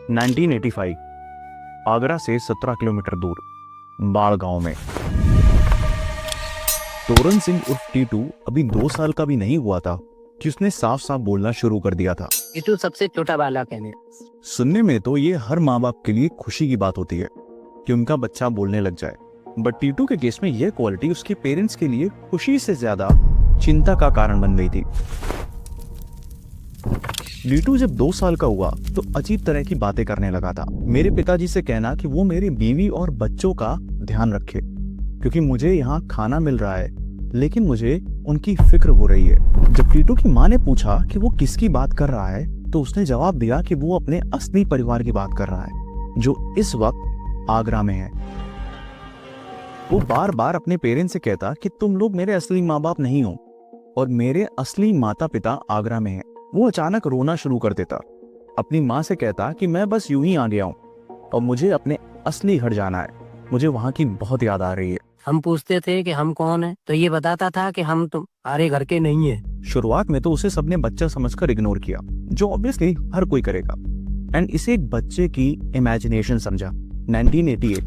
1985 आगरा से 17 किलोमीटर दूर बाड़ गांव में तोरन सिंह उर्फ टीटू अभी 2 साल का भी नहीं हुआ था कि उसने साफ साफ बोलना शुरू कर दिया था। टीटू सबसे छोटा बालक है मेरा। सुनने में तो ये हर माँ बाप के लिए खुशी की बात होती है कि उनका बच्चा बोलने लग जाए, बट टीटू के केस में यह क्वालिटी उसके पेरेंट्स के लिए खुशी से ज्यादा चिंता का कारण बन गई थी। टीटू जब 2 साल का हुआ तो अजीब तरह की बातें करने लगा था। मेरे पिताजी से कहना कि वो मेरी बीवी और बच्चों का ध्यान रखे क्योंकि मुझे यहाँ खाना मिल रहा है, लेकिन मुझे उनकी फिक्र हो रही है। जब टीटू की माँ ने पूछा कि वो किसकी बात कर रहा है तो उसने जवाब दिया कि वो अपने असली परिवार की बात कर रहा है जो इस वक्त आगरा में है। वो बार बार अपने पेरेंट्स से कहता कि तुम लोग मेरे असली माँ बाप नहीं हो और मेरे असली माता पिता आगरा में हैं। वो अचानक रोना शुरू कर देता, अपनी माँ से कहता कि मैं बस यूं ही आ गया हूँ और मुझे अपने असली घर जाना है, मुझे वहाँ की बहुत याद आ रही है। हम पूछते थे कि हम कौन है तो ये बताता था कि हम तुम्हारे घर के नहीं है। शुरुआत में तो उसे सबने बच्चा समझकर इग्नोर किया, जो ऑब्वियसली हर कोई करेगा, एंड इसे एक बच्चे की इमेजिनेशन समझा। 1988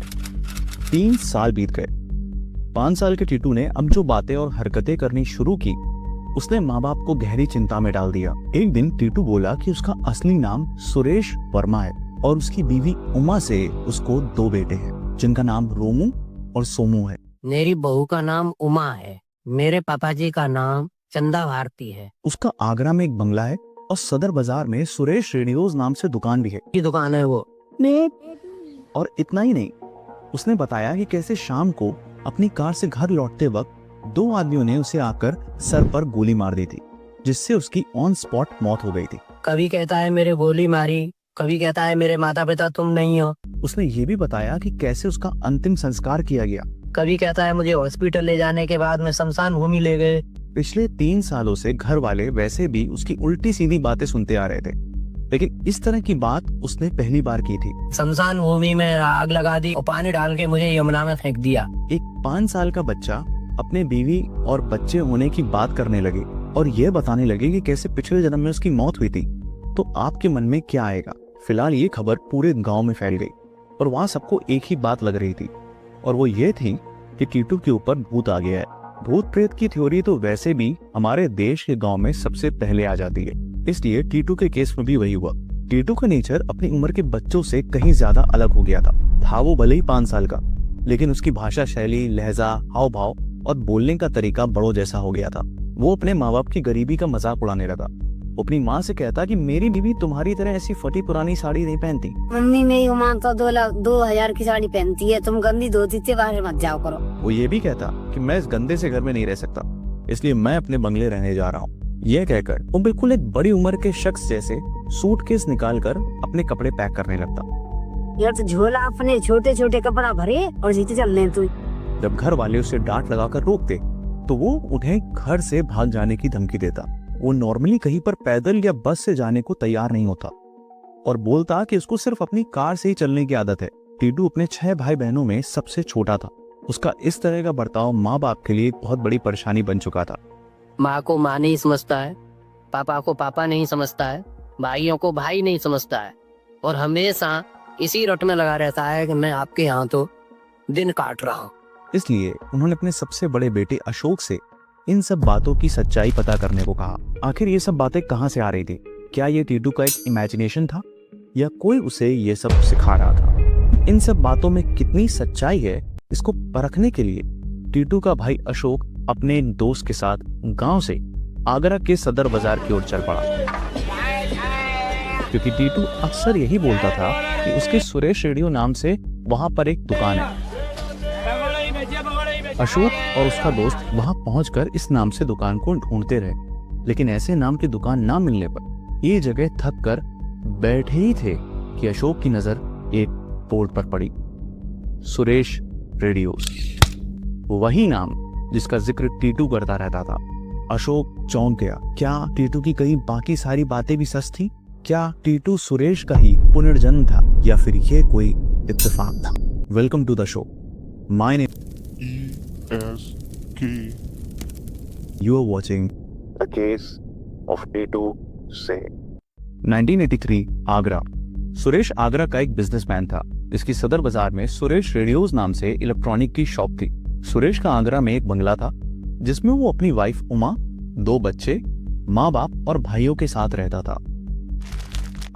3 साल बीत गए। 5 साल के टीटू ने अब जो बातें और हरकतें करनी शुरू की उसने माँ बाप को गहरी चिंता में डाल दिया। एक दिन टीटू बोला कि उसका असली नाम सुरेश वर्मा है और उसकी बीवी उमा से उसको 2 बेटे हैं जिनका नाम रोमू और सोमू है। मेरी बहू का नाम उमा है, मेरे पापा जी का नाम चंदा भारती है। उसका आगरा में एक बंगला है और सदर बाजार में सुरेश रेडियोज नाम से दुकान भी है। ये दुकान है वो। और इतना ही नहीं, उसने बताया कि कैसे शाम को अपनी कार से घर लौटते वक्त 2 आदमियों ने उसे आकर सर पर गोली मार दी थी, जिससे उसकी ऑन स्पॉट मौत हो गई थी। कभी कहता है मेरे गोली मारी, कभी कहता है मेरे माता पिता तुम नहीं हो। उसने ये भी बताया कि कैसे उसका अंतिम संस्कार किया गया। कभी कहता है मुझे हॉस्पिटल ले जाने के बाद में शमशान भूमि ले गए। पिछले 3 सालों से घर वाले वैसे भी उसकी उल्टी सीधी बातें सुनते आ रहे थे, लेकिन इस तरह की बात उसने पहली बार की थी। शमशान भूमि में आग लगा दी और पानी डाल के मुझे यमुना में फेंक दिया। एक 5 साल का बच्चा अपने बीवी और बच्चे होने की बात करने लगे और यह बताने लगे कि कैसे पिछले जन्म में उसकी मौत हुई थी, तो आपके मन में क्या आएगा? फिलहाल ये खबर पूरे गांव में फैल गई और वहां सबको एक ही बात लग रही थी, और वो ये थी कि टीटू के ऊपर भूत आ गया है। भूत प्रेत की थ्योरी तो वैसे भी हमारे देश के गांव में सबसे पहले आ जाती है, इसलिए टीटू के केस में भी वही हुआ। टीटू का नेचर अपनी उम्र के बच्चों से कहीं ज्यादा अलग हो गया था वो भले ही 5 साल का, लेकिन उसकी भाषा शैली, लहजा, हाव भाव और बोलने का तरीका बड़ों जैसा हो गया था। वो अपने माँ बाप की गरीबी का मजाक उड़ाने लगा। वो अपनी माँ से कहता कि मेरी बीवी तुम्हारी तरह ऐसी फटी पुरानी साड़ी नहीं पहनती। मम्मी मेरी उमा तो 2,000 की साड़ी पहनती है, तुम गंदी धोती से बाहर मत जाओ करो। वो ये भी कहता कि मैं इस गंदे से घर में नहीं रह सकता, इसलिए मैं अपने बंगले रहने जा रहा हूँ। यह कहकर वो बिल्कुल एक बड़ी उम्र के शख्स जैसे सूटकेस निकालकर अपने कपड़े पैक करने लगता। यार तो झोला अपने छोटे छोटे कपड़ा भरे और जीते चल रहे तू। जब घर वाले उसे डांट लगाकर रोकते तो वो उन्हें घर से भाग जाने की धमकी देता। वो नॉर्मली कहीं पर पैदल या बस से जाने को तैयार नहीं होता और बोलता कि उसको सिर्फ अपनी कार से ही चलने की आदत है। टीटू अपने 6 भाई बहनों में सबसे छोटा था। उसका इस तरह का बर्ताव माँ बाप के लिए बहुत बड़ी परेशानी बन चुका था। माँ को माँ नहीं समझता है, पापा को पापा नहीं समझता है, भाइयों को भाई नहीं समझता है और हमेशा इसी रट में लगा रहता है कि मैं आपके यहाँ तो दिन काट रहा हूँ। इसलिए उन्होंने अपने सबसे बड़े बेटे अशोक से इन सब बातों की सच्चाई पता करने को कहा। आखिर ये सब बातें कहाँ से आ रही थी? क्या ये टीटू का एक इमेजिनेशन था या कोई उसे ये सब सिखा रहा था? इन सब बातों में कितनी सच्चाई है, इसको परखने के लिए टीटू का भाई अशोक अपने दोस्त के साथ गांव से आगरा के सदर बाजार की ओर चल पड़ा, क्योंकि टीटू अक्सर यही बोलता था कि उसके सुरेश रेडियो नाम से वहां पर एक दुकान है। अशोक और उसका दोस्त वहां पहुंचकर इस नाम से दुकान को ढूंढते रहे, लेकिन ऐसे नाम की दुकान ना मिलने पर ये जगह थक कर बैठे ही थे कि अशोक की नजर एक बोर्ड पर पड़ी, सुरेश रेडियोस। वही नाम जिसका जिक्र टीटू करता रहता था। अशोक चौंक गया। क्या टीटू की कहीं बाकी सारी बातें भी सच थी? क्या टीटू सुरेश का ही पुनर्जन्म था या फिर ये कोई इत्तेफाक था? Welcome to the show. My name ESK. You are watching The case of T2 Singh. 1983 Agra. Suresh Agra का एक बिजनेसमैन था। इसकी सदर बाजार में सुरेश रेडियोज नाम से इलेक्ट्रॉनिक की शॉप थी। सुरेश का आगरा में एक बंगला था जिसमें वो अपनी वाइफ उमा, 2 बच्चे, माँ बाप और भाइयों के साथ रहता था।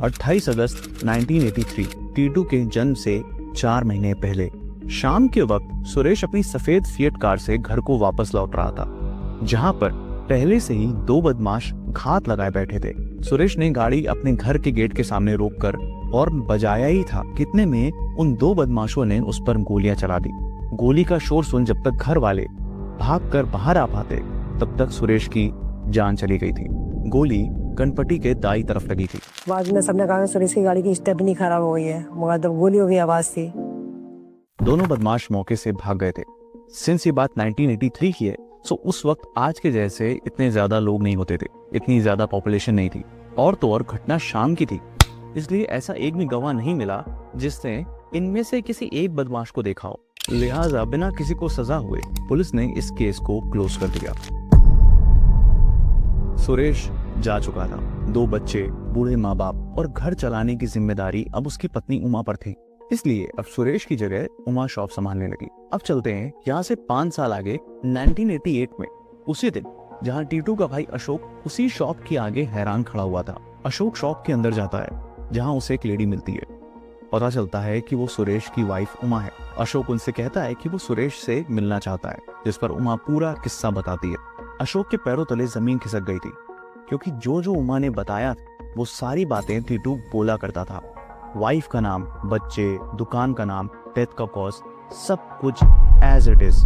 28 अगस्त 1983 टीटू के जन्म से 4 महीने पहले शाम के वक्त सुरेश अपनी सफेद फिएट कार से घर को वापस लौट रहा था, जहां पर पहले से ही 2 बदमाश घात लगाए बैठे थे। सुरेश ने गाड़ी अपने घर के गेट के सामने रोककर और बजाया ही था कितने में उन 2 बदमाशों ने उस पर गोलियां चला दी। गोली का शोर सुन जब तक घर वाले भागकर बाहर आ पाते तब तक सुरेश की जान चली गई थी। गोली कनपट्टी के दाई तरफ लगी थी। बाद में सबने कहा कि सुरेश की गाड़ी की स्टेपनी खराब हो गई है, मगर जब गोलियों की आवाज थी। दोनों बदमाश मौके से भाग गए थे। सिंस ये बात 1983 की है, सो उस वक्त आज के जैसे इतने ज्यादा लोग नहीं होते थे, इतनी ज्यादा पॉपुलेशन नहीं थी, और तो और घटना शाम की थी, इसलिए ऐसा एक भी गवाह नहीं मिला जिसने इनमें से किसी एक बदमाश को देखा हो। लिहाजा बिना किसी को सजा हुए पुलिस ने इस केस को क्लोज कर दिया। सुरेश जा चुका था। 2 बच्चे, बूढ़े माँ बाप और घर चलाने की जिम्मेदारी अब उसकी पत्नी उमा पर थी, इसलिए अब सुरेश की जगह उमा शॉप संभालने लगी। अब चलते हैं यहाँ से 5 साल आगे 1988 में, उसी दिन जहाँ टीटू का भाई अशोक उसी शॉप के आगे हैरान खड़ा हुआ था। अशोक शॉप के अंदर जाता है जहाँ उसे एक लेडी मिलती है। पता चलता है कि वो सुरेश की वाइफ उमा है। अशोक उनसे कहता है कि वो सुरेश से मिलना चाहता है, जिस पर उमा पूरा किस्सा बताती है। अशोक के पैरों तले जमीन खिसक गई थी, क्योंकि जो जो उमा ने बताया वो सारी बातें टीटू बोला करता था। वाइफ का नाम, बच्चे, दुकान का नाम, डेथ का कॉज, सब कुछ एज इट इज।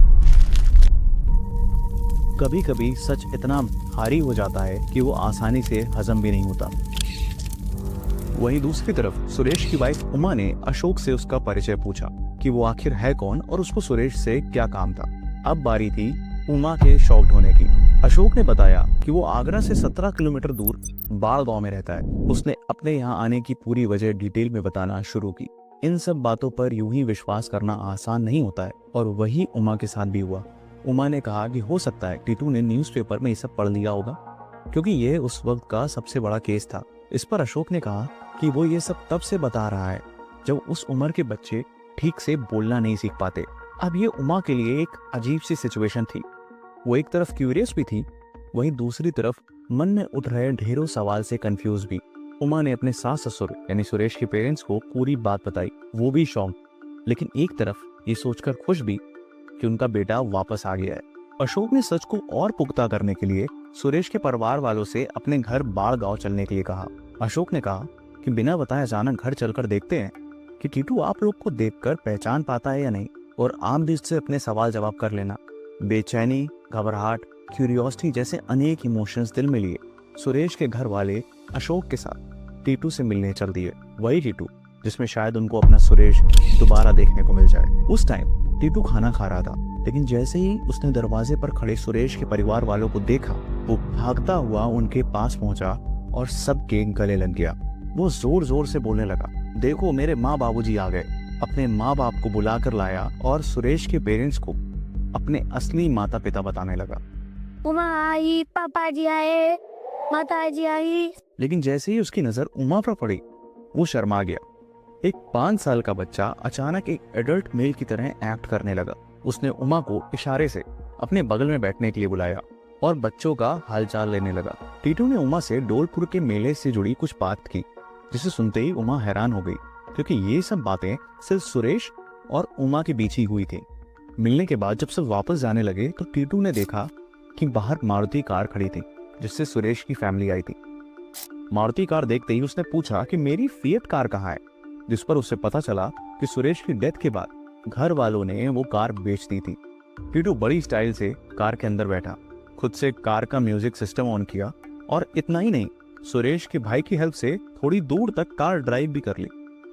कभी कभी सच इतना भारी हो जाता है कि वो आसानी से हजम भी नहीं होता। वहीं दूसरी तरफ सुरेश की वाइफ उमा ने अशोक से उसका परिचय पूछा कि वो आखिर है कौन और उसको सुरेश से क्या काम था। अब बारी थी उमा के शॉक्ड होने की। अशोक ने बताया कि वो आगरा से 17 किलोमीटर दूर बाल गांव में रहता है। उसने अपने यहाँ आने की पूरी वजह डिटेल में बताना शुरू की। इन सब बातों पर यूं ही विश्वास करना आसान नहीं होता है, और वही उमा के साथ भी हुआ। उमा ने कहा कि हो सकता है टीटू ने न्यूज़पेपर में ये सब पढ़ लिया होगा, क्योंकि यह उस वक्त का सबसे बड़ा केस था। इस पर अशोक ने कहा कि वो ये सब तब से बता रहा है जब उस उम्र के बच्चे ठीक से बोलना नहीं सीख पाते। अब ये उमा के लिए एक अजीब सी सिचुएशन थी। वो एक तरफ क्यूरियस भी थी, वहीं दूसरी तरफ मन में उठ रहे ढेरों सवाल से कंफ्यूज भी। उमा ने अपने सास ससुर यानी सुरेश के पेरेंट्स को पूरी बात बताई। वो भी शॉक, लेकिन एक तरफ ये सोचकर खुश भी कि उनका बेटा वापस आ गया है। अशोक ने सच को और पुख्ता करने के लिए सुरेश के परिवार वालों से अपने घर बाड़ गांव चलने के लिए कहा। अशोक ने कहा कि बिना बताए अचानक घर चलकर देखते हैं कि टीटू आप लोग को देखकर पहचान पाता है या नहीं, और आम दिल से अपने सवाल जवाब कर लेना। बेचैनी, घबराहट, क्यूरियोसिटी जैसे अनेक इमोशंस दिल में लिए सुरेश के घर वाले अशोक के साथ टीटू से मिलने चल दिए। वही टीटू जिसमें शायद उनको अपना सुरेश दोबारा देखने को मिल जाए। उस टाइम टीटू खाना खा रहा था, लेकिन जैसे ही उसने दरवाजे पर खड़े सुरेश के परिवार वालों को देखा, वो भागता हुआ उनके पास पहुंचा और सबके गले लग गया। वो जोर जोर से बोलने लगा, देखो मेरे माँ बाबूजी आ गए। अपने माँ बाप को बुलाकर लाया और सुरेश के पेरेंट्स को अपने असली माता पिता बताने लगा। उमा आई, पापा जी आए, माता जी आई। लेकिन जैसे ही उसकी नजर उमा पर पड़ी, वो शर्मा गया। एक 5 साल का बच्चा अचानक एक एडल्ट मेल की तरह एक्ट करने लगा। उसने उमा को इशारे से अपने बगल में बैठने के लिए बुलाया और बच्चों का हालचाल लेने लगा। टीटू ने उमा से डोलपुर के मेले से जुड़ी कुछ बात की, जिसे सुनते ही उमा हैरान हो गई, क्योंकि ये सब बातें सिर्फ सुरेश और उमा के बीच ही हुई थी। मिलने के बाद जब सब वापस जाने लगे तो टीटू ने देखा कि बाहर मारुति कार खड़ी थी, जिससे सुरेश की फैमिली आई थी। मारुति कार देखते ही उसने पूछा कि मेरी फिएट कार कहाँ है, जिस पर उसे पता चला कि सुरेश की डेथ के बाद घर वालों ने वो कार बेच दी थी। टीटू बड़ी स्टाइल से कार के अंदर बैठा, खुद से कार का म्यूजिक सिस्टम ऑन किया, और इतना ही नहीं, सुरेश के भाई की हेल्प से थोड़ी दूर तक कार ड्राइव भी कर ली।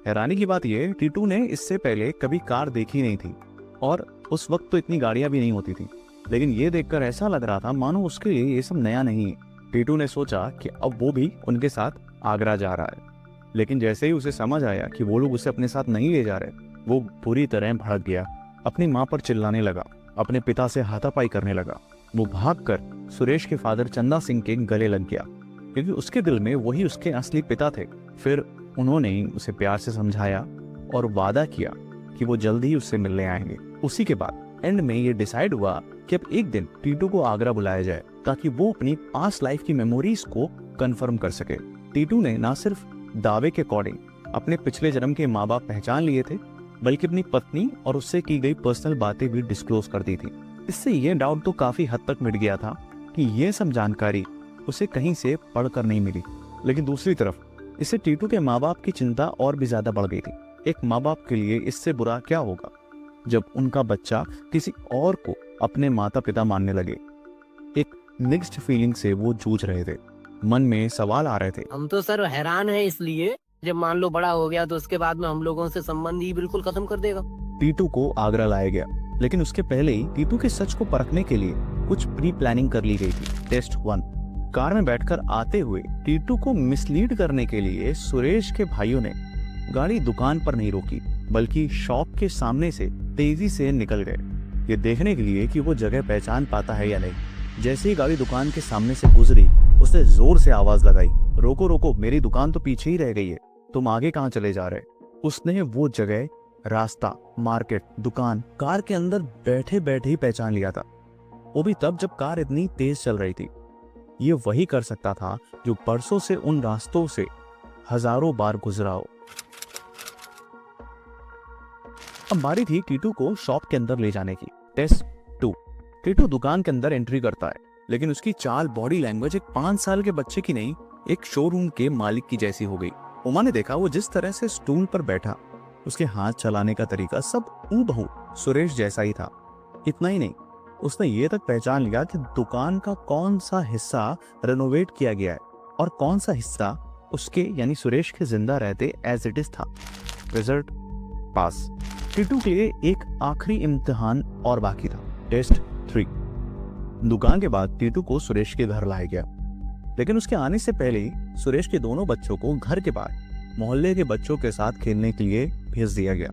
हैरानी की बात यह, टीटू ने इससे पहले कभी कार देखी नहीं थी, और उस वक्त तो इतनी गाड़ियां भी नहीं होती थी, लेकिन ये देखकर ऐसा लग रहा था मानो उसके लिए ये सब नया नहीं है। टीटू ने सोचा कि अब वो भी उनके साथ आगरा जा रहा है, लेकिन जैसे ही उसे समझ आया कि वो लोग उसे अपने साथ नहीं ले जा रहे, वो पूरी तरह भड़क गया। अपनी माँ पर चिल्लाने लगा, अपने पिता से हाथापाई करने लगा। वो भागकर सुरेश के फादर चंदा सिंह के गले लग गया, क्योंकि उसके दिल में वही उसके असली पिता थे। फिर उन्होंने उसे प्यार से समझाया और वादा किया कि वो जल्द ही उससे मिलने आएंगे। उसी के बाद एंड में ये डिसाइड हुआ कि अब एक दिन टीटू को आगरा बुलाया जाए ताकि वो अपनी पास्ट लाइफ की मेमोरीज को कंफर्म कर सके। टीटू ने ना सिर्फ दावे के अकॉर्डिंग अपने पिछले जन्म के माँ बाप पहचान लिए थे, बल्कि अपनी पत्नी और उससे की गई पर्सनल बातें भी डिस्क्लोज कर दी थी। इससे ये डाउट तो काफी हद तक मिट गया था कि ये सब जानकारी उसे कहीं से पढ़कर नहीं मिली। लेकिन दूसरी तरफ इससे टीटू के माँ बाप की चिंता और भी ज्यादा बढ़ गई थी। एक माँ बाप के लिए इससे बुरा क्या होगा जब उनका बच्चा किसी और को अपने माता पिता मानने लगे। एक मिक्स्ड फीलिंग से वो जूझ रहे थे, मन में सवाल आ रहे थे। हम तो सर हैरान है इसलिए, जब मान लो बड़ा हो गया तो उसके बाद में हम लोगों से संबंध ही बिल्कुल खत्म कर देगा। टीटू को आगरा लाया गया, लेकिन उसके पहले ही टीटू के सच को परखने के लिए कुछ प्री प्लानिंग कर ली गई थी। टेस्ट 1। कार में बैठकर आते हुए टीटू को मिसलीड करने के लिए सुरेश के भाइयों ने गाड़ी दुकान पर नहीं रोकी, बल्कि शॉप के सामने से तेजी से निकल गए, ये देखने के लिए कि वो जगह पहचान पाता है या नहीं। जैसे ही गाड़ी दुकान के सामने से गुजरी, उसने जोर से आवाज लगाई, रोको रोको, मेरी दुकान तो पीछे ही रह गई है, तुम आगे कहाँ चले जा रहे। उसने वो जगह, रास्ता, मार्केट, दुकान कार के अंदर बैठे बैठे ही पहचान लिया था, वो भी तब जब कार इतनी तेज चल रही थी। ये वही कर सकता था जो बरसों से उन रास्तों से हजारों बार गुजरा हो। अब बारी थी टीटू को शॉप के अंदर ले जाने की। टेस्ट 2। टीटू दुकान के अंदर एंट्री करता है, लेकिन उसकी चाल, बॉडी लैंग्वेज एक 5 साल के बच्चे की नहीं, एक शोरूम के मालिक की जैसी हो गई। उमा ने देखा वो जिस तरह से स्टूल पर बैठा, उसके हाथ चलाने का तरीका सब हूबहू सुरेश जैसा ही था। इतना ही नहीं, उसने ये तक पहचान लिया कि दुकान का कौन सा हिस्सा रेनोवेट किया गया है और कौन सा हिस्सा उसके यानी सुरेश के जिंदा रहते एज इट इज था। रिजल्ट पास। टीटू के लिए एक आखिरी इम्तिहान और बाकी था। टेस्ट 3। दुकान के बाद टीटू को सुरेश के घर लाया गया, लेकिन उसके आने से पहले ही सुरेश के दोनों बच्चों को घर के बाहर मोहल्ले के बच्चों के साथ खेलने के लिए भेज दिया गया।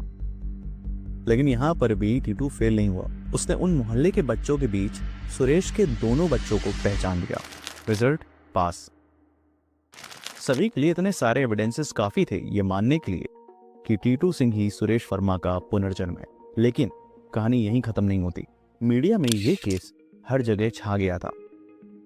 लेकिन यहाँ पर भी टीटू फेल नहीं हुआ। उसने उन मोहल्ले के बच्चों के बीच सुरेश के दोनों बच्चों को पहचान लिया। रिजल्ट पास। सभी के लिए इतने सारे एविडेंसेस काफी थे ये मानने के लिए कि टीटू सिंह ही सुरेश वर्मा का पुनर्जन्म है। लेकिन कहानी यहीं खत्म नहीं होती। मीडिया में ये केस हर जगह छा गया था।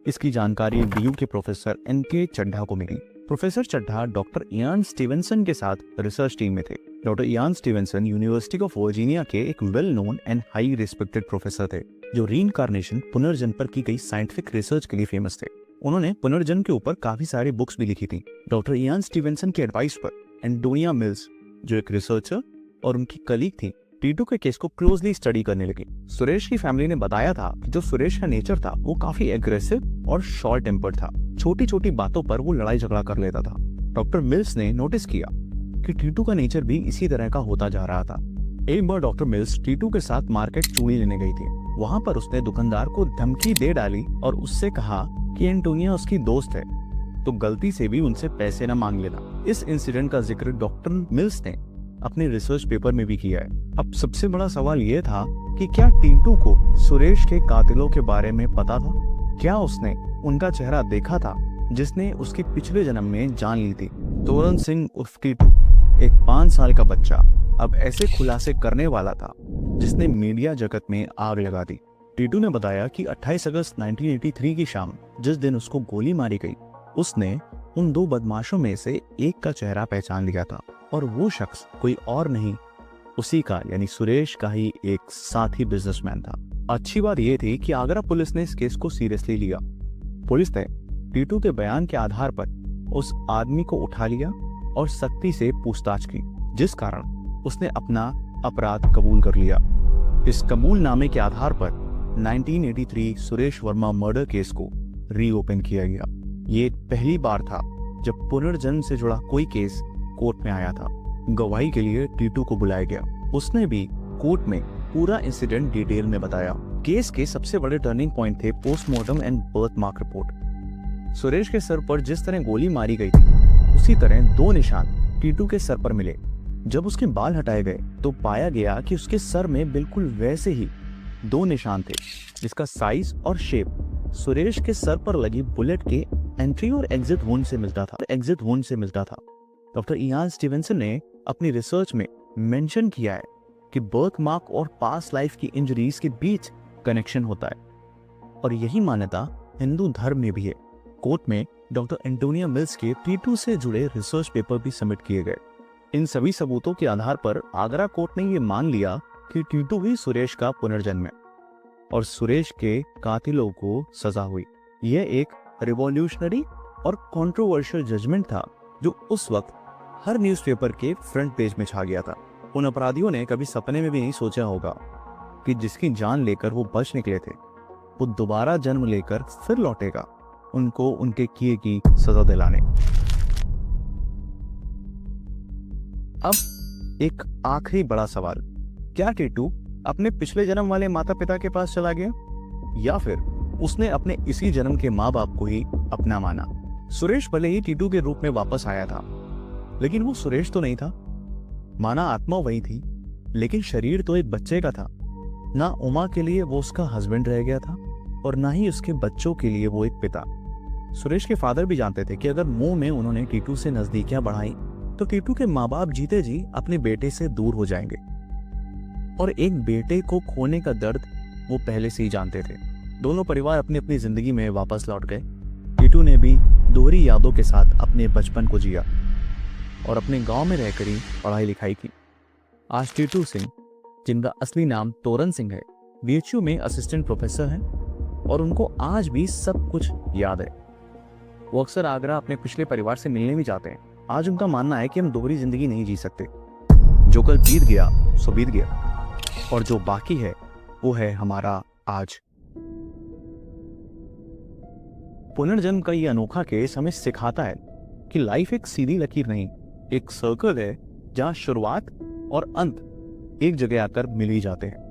इसकी जानकारी डीयू के प्रोफेसर एनके चड्ढा को मिली। Professor Chadha doctor Ian Stevenson के साथ रिसर्च टीम में थे। Doctor Ian Stevenson university of Virginia के एक well known and high respected professor थे, जो रीइंकार्नेशन, पुनर्जन्म पर की गई साइंटिफिक रिसर्च के लिए फेमस थे। उन्होंने पुनर्जन्म के ऊपर काफी सारी बुक्स भी लिखी थी। डॉक्टर इयान स्टीवेंसन के एडवाइस पर एंटोनिया मिल्स, जो एक रिसर्चर और उनकी कलीग थी, टीटू के केस को क्लोजली स्टडी करने लगी। सुरेश की फैमिली ने बताया था कि जो सुरेश का नेचर था वो काफी एग्रेसिव और शॉर्ट टेम्पर्ड था। छोटी छोटी बातों पर वो लड़ाई झगड़ा कर लेता था। डॉक्टर मिल्स ने नोटिस किया कि टीटू का नेचर भी इसी तरह का होता जा रहा था। एक बार डॉक्टर मिल्स टीटू के साथ मार्केट चूड़ी लेने गई थी। वहां पर उसने दुकानदार को धमकी दे डाली और उससे कहा कि एंटोनिया उसकी दोस्त है, तो गलती से भी उनसे पैसे न मांग लेना। इस इंसिडेंट का जिक्र डॉक्टर मिल्स ने अपने रिसर्च पेपर में भी किया है। अब सबसे बड़ा सवाल यह था कि क्या टीटू को सुरेश के कातिलों के बारे में पता था? क्या उसने उनका चेहरा देखा था जिसने उसके पिछले जन्म में जान ली थी? तोरण सिंह उर्फ टीटू, एक 5 साल का बच्चा, अब ऐसे खुलासे करने वाला था जिसने मीडिया जगत में आग लगा दी। टीटू ने बताया कि 28 अगस्त 1983 की शाम जिस दिन उसको गोली मारी गई, उसने उन 2 बदमाशों में से एक का चेहरा पहचान लिया था और वो शख्स कोई और नहीं, उसी का यानी सुरेश का ही एक साथी बिजनेसमैन था। अच्छी बात यह थी कि आगरा पुलिस ने इस केस को सीरियसली लिया। पुलिस ने टीटू के बयान के आधार पर उस आदमी को उठा लिया और सख्ती से पूछताछ की, जिस कारण उसने अपना अपराध कबूल कर लिया। इस कबूलनामे के आधार पर 1983 सुरेश वर्मा मर्डर केस को रीओपन किया गया। ये पहली बार था जब पुनर्जन्म से जुड़ा कोई केस कोर्ट में आया था। गवाही के लिए टीटू को बुलाया गया। उसने भी कोर्ट में पूरा इंसिडेंट डिटेल में बताया। केस के सबसे बड़े टर्निंग पॉइंट थे postmortem and birth mark report. Suresh के सर पर जिस तरह गोली मारी गई थी, उसी तरह 2 निशान टीटू के सर पर मिले। जब उसके बाल हटाए गए तो पाया गया कि उसके सर में बिल्कुल वैसे ही 2 निशान थे, जिसका साइज और शेप सुरेश के सर पर लगी बुलेट के एंट्री और एग्जिट वुंड से मिलता था। डॉक्टर इयान स्टीवेंसन ने अपनी रिसर्च में मेंशन किया है कि बर्थ मार्क और पास्ट लाइफ की इंजरीज के बीच कनेक्शन होता है, और यही मान्यता हिंदू धर्म में भी है। कोर्ट में डॉक्टर एंटोनिया मिल्स के टीटू से जुड़े रिसर्च पेपर भी सबमिट किए गए। इन सभी सबूतों के आधार पर आगरा कोर्ट ने यह मान लिया कि टीटू ही सुरेश का पुनर्जन्म है और सुरेश के कातिलों को सजा हुई। यह एक रिवॉल्यूशनरी और कंट्रोवर्शियल जजमेंट था जो उस वक्त हर न्यूज़पेपर के फ्रंट पेज में छा गया था। उन अपराधियों ने कभी सपने में भी नहीं सोचा होगा कि जिसकी जान लेकर वो बच निकले थे, वो दोबारा जन्म लेकर फिर लौटेगा उनको उनके किए की सजा दिलाने। अब एक आखिरी बड़ा सवाल, क्या टीटू अपने पिछले जन्म वाले माता पिता के पास चला गया या फिर उसने अपने इसी जन्म के माँ बाप को ही अपना माना? सुरेश भले ही टीटू के रूप में वापस आया था, लेकिन वो सुरेश तो नहीं था। माना आत्मा वही थी, लेकिन शरीर तो एक बच्चे का था। ना उमा के लिए वो उसका हस्बैंड रह गया था और ना ही उसके बच्चों के लिए वो एक पिता। सुरेश के फादर भी जानते थे कि अगर मुंह में उन्होंने टीटू से नजदीकियां बढ़ाई तो टीटू के माँ बाप जीते जी अपने बेटे से दूर हो जाएंगे, और एक बेटे को खोने का दर्द वो पहले से ही जानते थे। दोनों परिवार अपनी अपनी जिंदगी में वापस लौट गए। टीटू ने भी दोहरी यादों के साथ अपने बचपन को जिया और अपने गांव में रहकर ही पढ़ाई लिखाई की। आज टीटू सिंह, जिनका असली नाम तोरन सिंह है, बीएचयू में असिस्टेंट प्रोफेसर हैं और उनको आज भी सब कुछ याद है। वो अक्सर आगरा अपने पिछले परिवार से मिलने भी जाते हैं। आज उनका मानना है कि हम दोहरी जिंदगी नहीं जी सकते। जो कल बीत गया सो बीत गया, और जो बाकी है वो है हमारा आज। पुनर्जन्म का ये अनोखा केस हमें सिखाता है कि लाइफ एक सीधी लकीर नहीं, एक सर्कल है जहां शुरुआत और अंत एक जगह आकर मिल ही जाते हैं।